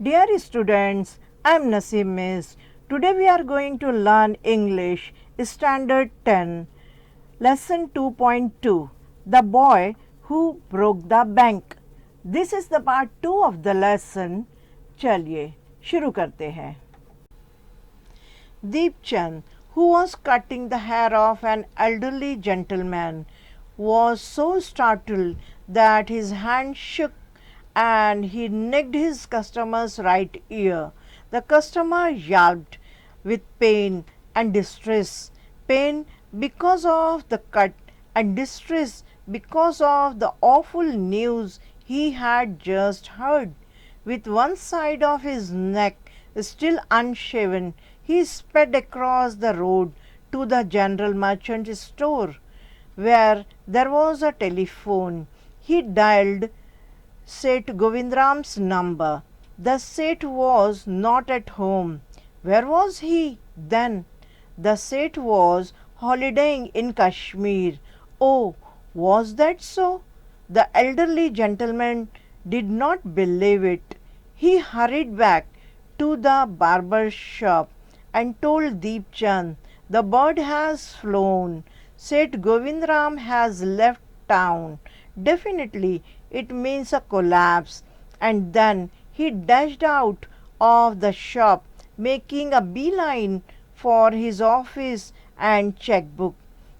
Dear students, I am Naseem Miss. Today we are going to learn English Standard 10, Lesson 2.2, The Boy Who Broke the Bank. This is the part 2 of the lesson. चलिए शुरू करते हैं. Deep Chand, who was cutting the hair of an elderly gentleman, was so startled that his hand shook and he nicked his customer's right ear. The customer yelped with pain and distress. Pain because of the cut and distress because of the awful news he had just heard. With one side of his neck still unshaven, he sped across the road to the general merchant store, where there was a telephone. He dialed Seth Govindram's number. The Seth was not at home. Where was he then? The Seth was holidaying in Kashmir. Oh, was that so? The elderly gentleman did not believe it. He hurried back to the barber's shop and told Deep Chand, "The bird has flown. Seth Govindram has left town. Definitely it means a collapse." And then he dashed out of the shop, making a beeline for his office and checkbook.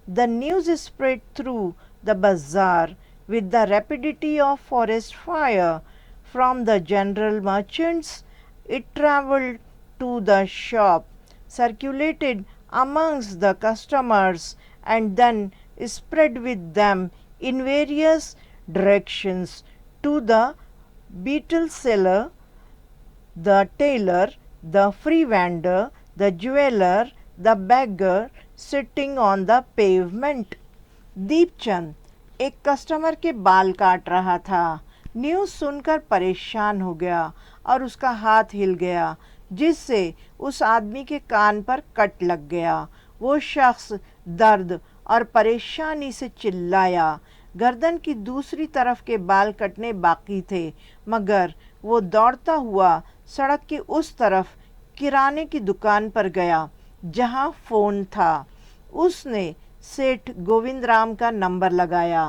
The news spread through the bazaar with the rapidity of forest fire. From the general merchants, it travelled to the shop, circulated amongst the customers, and then spread with them in various directions to the beetle seller, the tailor, the free vendor, the jeweler, the beggar sitting on the pavement. दीप चंद एक customer के बाल काट रहा था. News सुनकर परेशान हो गया और उसका हाथ हिल गया, जिससे उस आदमी के कान पर कट लग गया. वो शख्स दर्द और परेशानी से चिल्लाया. गर्दन की दूसरी तरफ के बाल कटने बाकी थे, मगर वो दौड़ता हुआ सड़क की उस तरफ किराने की दुकान पर गया जहाँ फ़ोन था. उसने सेठ गोविंदराम का नंबर लगाया.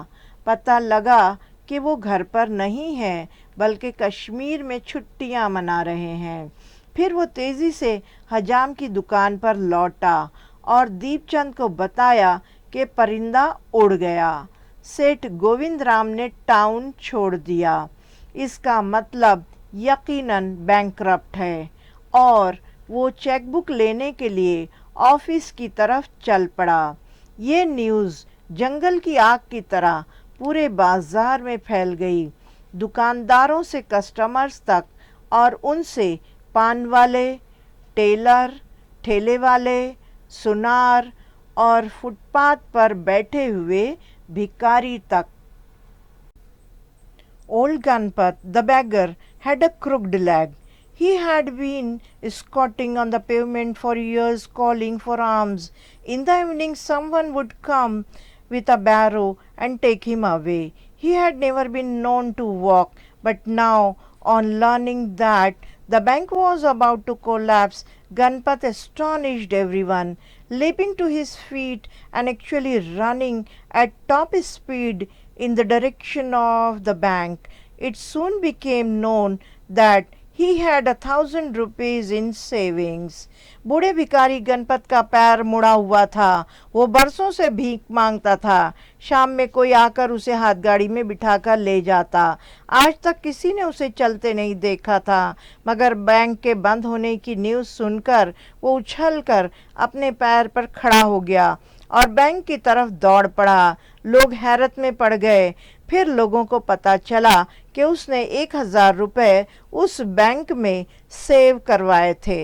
पता लगा कि वो घर पर नहीं है, बल्कि कश्मीर में छुट्टियां मना रहे हैं. फिर वो तेज़ी से हजाम की दुकान पर लौटा और दीपचंद को बताया कि परिंदा उड़ गया. सेठ गोविंदराम ने टाउन छोड़ दिया. इसका मतलब यकीनन बैंकरप्ट है, और वो चेकबुक लेने के लिए ऑफिस की तरफ चल पड़ा. ये न्यूज़ जंगल की आग की तरह पूरे बाजार में फैल गई. दुकानदारों से कस्टमर्स तक, और उनसे पान वाले, टेलर, ठेले वाले, सुनार और फुटपाथ पर बैठे हुए भिखारी तक. Old Ganpat, the beggar, had a crooked leg. He had been squatting on the pavement for years, calling for alms. In the evening someone would come with a barrow and take him away. He had never been known to walk, but now, on learning that the bank was about to collapse, Ganpat astonished everyone. Leaping to his feet and actually running at top speed in the direction of the bank, it soon became known that he had 1,000 rupees in savings. बूढ़े भिखारी गणपत का पैर मुड़ा हुआ था. वो बरसों से भीख मांगता था. शाम में कोई आकर उसे हाथ गाड़ी में बिठाकर ले जाता. आज तक किसी ने उसे चलते नहीं देखा था, मगर बैंक के बंद होने की न्यूज़ सुनकर वो उछलकर अपने पैर पर खड़ा हो गया और बैंक की तरफ दौड़ पड़ा. लोग हैरत में पड़ गए. फिर लोगों को पता चला कि उसने 1,000 रुपये उस बैंक में सेव करवाए थे.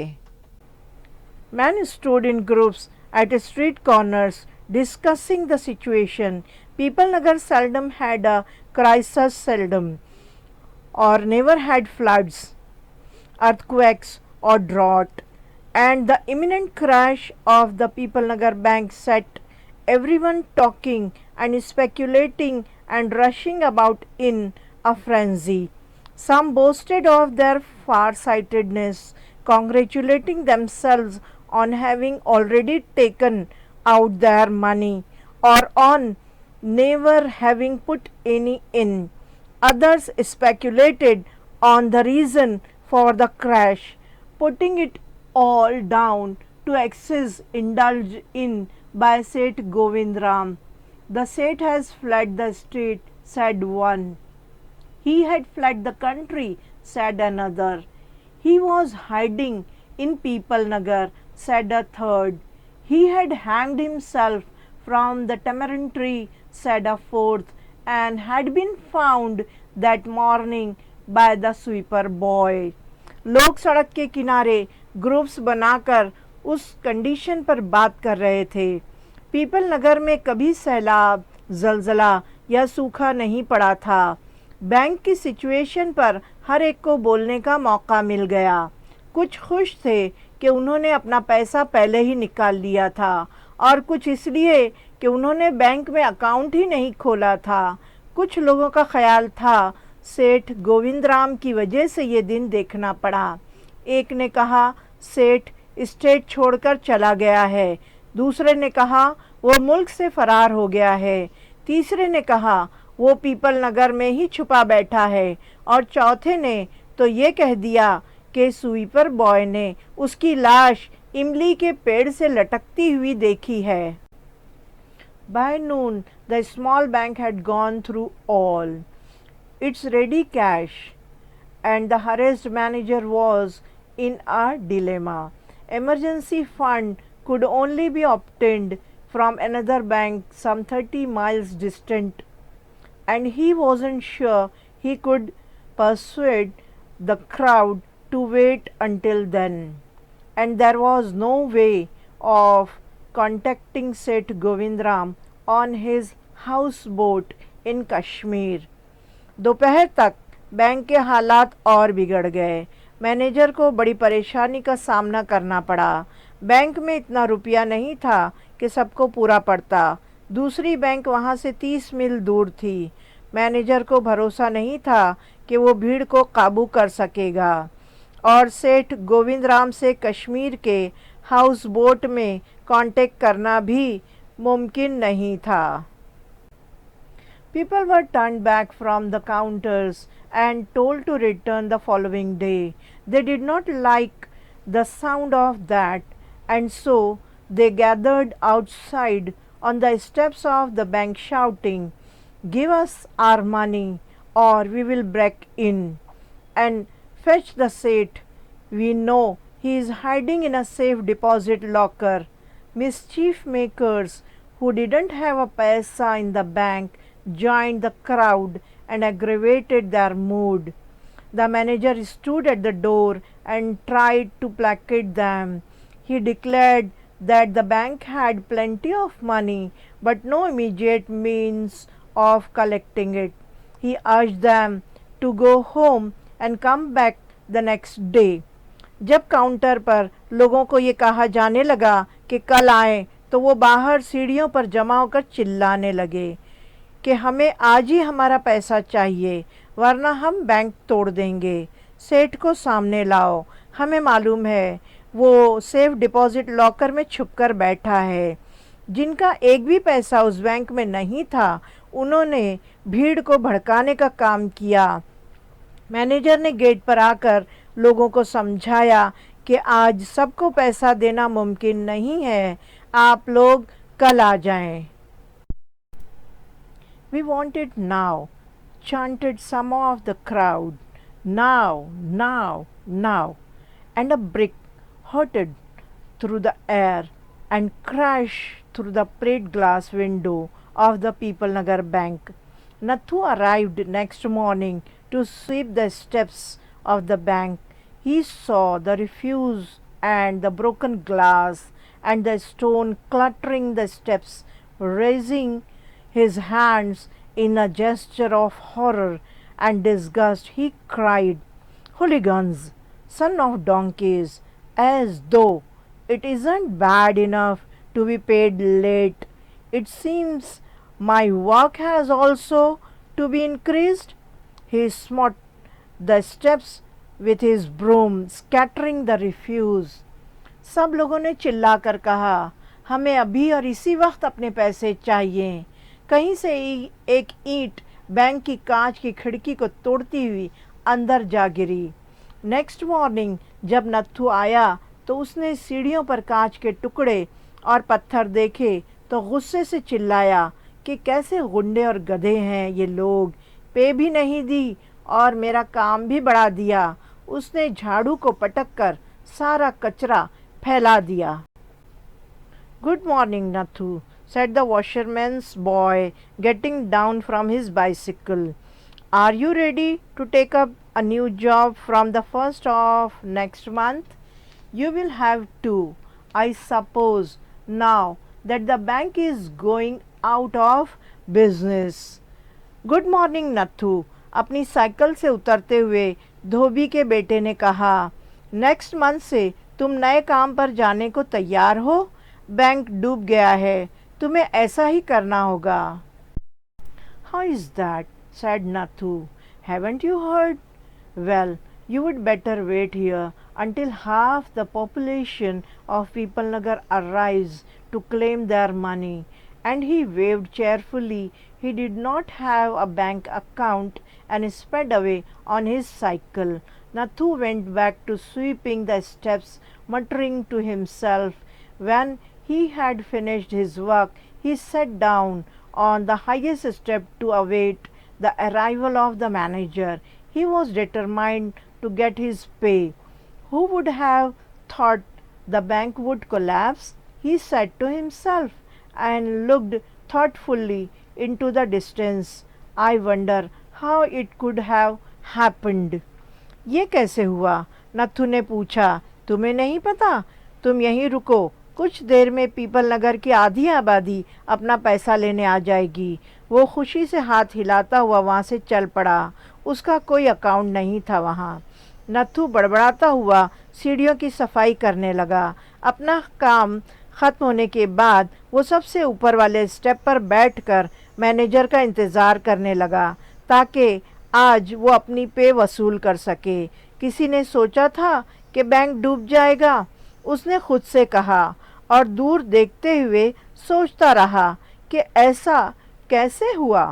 Men stood in groups at street corners discussing the situation. People Nagar seldom had a crisis, seldom or never had floods, earthquakes or drought, and the imminent crash of the People Nagar bank set everyone talking and speculating and rushing about in a frenzy. Some boasted of their far-sightedness, congratulating themselves on having already taken out their money or on never having put any in. Others speculated on the reason for the crash, putting it all down to excess indulged in by Seth Govindram. The Seth has fled the state, said one. He had fled the country, said another. He was hiding in People Nagar, said a third. He had hanged himself from the tamarind tree, said a fourth, and had been found that morning by the sweeper boy. लोग सड़क के किनारे groups बनाकर उस condition पर बात कर रहे थे। पीपल नगर में कभी सैलाब, जलजला या सूखा नहीं पड़ा था। बैंक की सिचुएशन पर हर एक को बोलने का मौका मिल गया। कुछ खुश थे कि उन्होंने अपना पैसा पहले ही निकाल लिया था और कुछ इसलिए कि उन्होंने बैंक में अकाउंट ही नहीं खोला था। कुछ लोगों का ख्याल था सेठ गोविंदराम की वजह से ये दिन देखना पड़ा। एक ने कहा सेठ स्टेट छोड़कर चला गया है, दूसरे ने कहा वो मुल्क से फरार हो गया है, तीसरे ने कहा वो पीपल नगर में ही छुपा बैठा है और चौथे ने तो ये कह दिया कि स्वीपर बॉय ने उसकी लाश इमली के पेड़ से लटकती हुई देखी है। By noon, the small bank had gone through all its ready cash, and the harassed manager was in a dilemma. Emergency fund could only be obtained from another bank some 30 miles distant, and he wasn't sure he could persuade the crowd to wait until then. And there was no way of contacting Seth Govindram on his houseboat in Kashmir. दोपहर तक bank के हालात और बिगड़ गए। Manager को बड़ी परेशानी का सामना करना पड़ा। बैंक में इतना रुपया नहीं था कि सबको पूरा पड़ता। दूसरी बैंक वहाँ से 30 मील दूर थी। मैनेजर को भरोसा नहीं था कि वो भीड़ को काबू कर सकेगा और सेठ गोविंदराम से कश्मीर के हाउस बोट में कांटेक्ट करना भी मुमकिन नहीं था। People were turned back from the counters and told to return the following day. They did not like the sound of that, and so they gathered outside on the steps of the bank shouting, "Give us our money or we will break in and fetch the Seth. We know he is hiding in a safe deposit locker." Mischief makers who didn't have a paisa in the bank joined the crowd and aggravated their mood. The manager stood at the door and tried to placate them. He declared that the bank had plenty of money but no immediate means of collecting it. He urged them to go home and come back the next day. जब counter पर लोगों को ये कहा जाने लगा कि कल आए, तो वो बाहर सीढ़ियों पर जमा होकर चिल्लाने लगे कि हमें आज ही हमारा पैसा चाहिए, वरना हम बैंक तोड़ देंगे। सेठ को सामने लाओ, हमें मालूम है वो सेफ डिपॉजिट लॉकर में छुपकर बैठा है। जिनका एक भी पैसा उस बैंक में नहीं था, उन्होंने भीड़ को भड़काने का काम किया। मैनेजर ने गेट पर आकर लोगों को समझाया कि आज सबको पैसा देना मुमकिन नहीं है, आप लोग कल आ जाएं। "We want it now," chanted some of the crowd. "Now, now, now." And a brick hurtled through the air and crashed through the plate glass window of the People Nagar Bank. Nathu arrived next morning to sweep the steps of the bank. He saw the refuse and the broken glass and the stone cluttering the steps. Raising his hands in a gesture of horror and disgust, he cried, "Hooligans, son of donkeys, as though it isn't bad enough to be paid late. It seems my work has also to be increased." He smote the steps with his broom, scattering the refuse. सब लोगों ने चिल्लाकर कहा, हमें अभी और इसी वक्त अपने पैसे चाहिए। कहीं से एक ईंट बैंक की कांच की खिड़की को तोड़ती हुई अंदर जा गिरी। नेक्स्ट मॉर्निंग जब नत्थू आया तो उसने सीढ़ियों पर कांच के टुकड़े और पत्थर देखे तो गुस्से से चिल्लाया कि कैसे गुंडे और गधे हैं ये लोग, पे भी नहीं दी और मेरा काम भी बढ़ा दिया। उसने झाड़ू को पटक कर सारा कचरा फैला दिया। Good morning, Nathu, said the washerman's boy, getting down from his bicycle. Are you ready to take up a new job from the 1st of next month? You will have to, I suppose, now that the bank is going out of business. Good morning, Nathu. अपनी cycle से उतरते हुए धोबी के बेटे ने कहा, next month से तुम नए काम पर जाने को तैयार हो? बैंक डूब गया है, तुम्हें ऐसा ही करना होगा। How is that? said Nathu. Haven't you heard? Well, you would better wait here until half the population of Peoplenagar arrives to claim their money. And he waved cheerfully. He did not have a bank account and sped away on his cycle. Nathu went back to sweeping the steps, muttering to himself. When he had finished his work, he sat down on the highest step to await the arrival of the manager. He was determined to get his pay. Who would have thought the bank would collapse? He said to himself and looked thoughtfully into the distance. I wonder how it could have happened. ये कैसे हुआ? नत्थु ने पूछा। तुम्हें नहीं पता? तुम यहीं रुको, कुछ देर में पीपल नगर की आधी आबादी अपना पैसा लेने आ जाएगी। वो खुशी से हाथ हिलाता हुआ वहाँ से चल पड़ा। उसका कोई अकाउंट नहीं था वहाँ। नत्थु बड़बड़ाता हुआ सीढ़ियों की सफाई करने लगा। अपना काम ख़त्म होने के बाद वो सबसे ऊपर वाले स्टेप पर बैठकर मैनेजर का इंतज़ार करने लगा ताकि आज वो अपनी पे वसूल कर सके। किसी ने सोचा था कि बैंक डूब जाएगा? उसने खुद से कहा और दूर देखते हुए सोचता रहा कि ऐसा कैसे हुआ।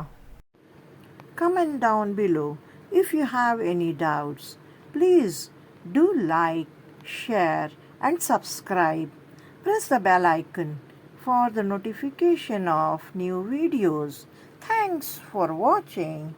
Comment down below if you have any doubts. Please do like, share and subscribe. Press the bell icon for the notification of new videos. Thanks for watching.